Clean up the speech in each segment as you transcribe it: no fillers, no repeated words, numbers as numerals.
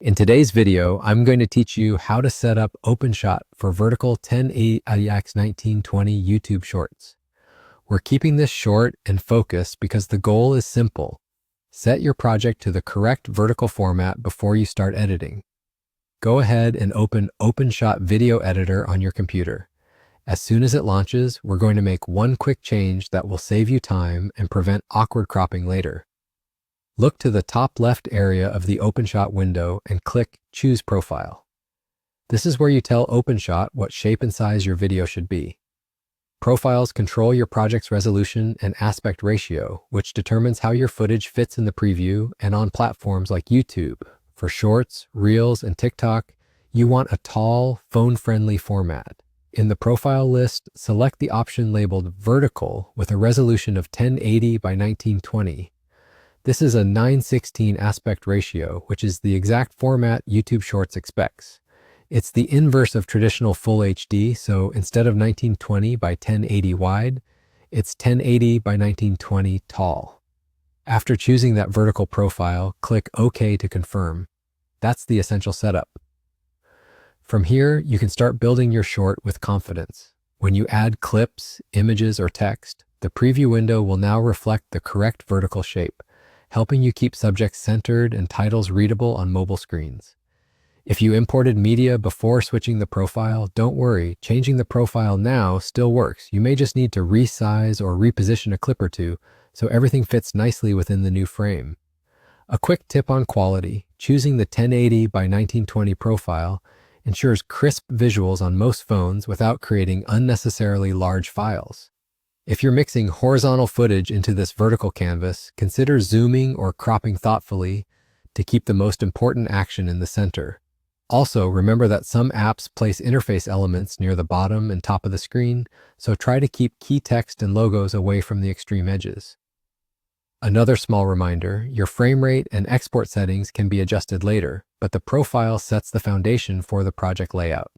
In today's video, I'm going to teach you how to set up OpenShot for vertical 1080x1920 YouTube Shorts. We're keeping this short and focused because the goal is simple. Set your project to the correct vertical format before you start editing. Go ahead and open OpenShot Video Editor on your computer. As soon as it launches, we're going to make one quick change that will save you time and prevent awkward cropping later. Look to the top left area of the OpenShot window and click Choose Profile. This is where you tell OpenShot what shape and size your video should be. Profiles control your project's resolution and aspect ratio, which determines how your footage fits in the preview and on platforms like YouTube. For Shorts, Reels, and TikTok, you want a tall, phone-friendly format. In the profile list, select the option labeled Vertical with a resolution of 1080 by 1920. This is a 9:16 aspect ratio, which is the exact format YouTube Shorts expects. It's the inverse of traditional Full HD, so instead of 1920 by 1080 wide, it's 1080 by 1920 tall. After choosing that vertical profile, click OK to confirm. That's the essential setup. From here, you can start building your short with confidence. When you add clips, images, or text, the preview window will now reflect the correct vertical shape, helping you keep subjects centered and titles readable on mobile screens. If you imported media before switching the profile, don't worry, changing the profile now still works. You may just need to resize or reposition a clip or two so everything fits nicely within the new frame. A quick tip on quality: choosing the 1080 by 1920 profile ensures crisp visuals on most phones without creating unnecessarily large files. If you're mixing horizontal footage into this vertical canvas, consider zooming or cropping thoughtfully to keep the most important action in the center. Also, remember that some apps place interface elements near the bottom and top of the screen, so try to keep key text and logos away from the extreme edges. Another small reminder: your frame rate and export settings can be adjusted later, but the profile sets the foundation for the project layout.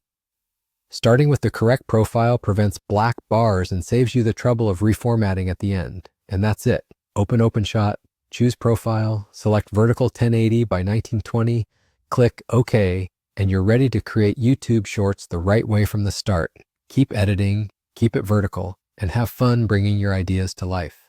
Starting with the correct profile prevents black bars and saves you the trouble of reformatting at the end. And that's it. Open OpenShot, choose Profile, select Vertical 1080 by 1920, click OK, and you're ready to create YouTube Shorts the right way from the start. Keep editing, keep it vertical, and have fun bringing your ideas to life.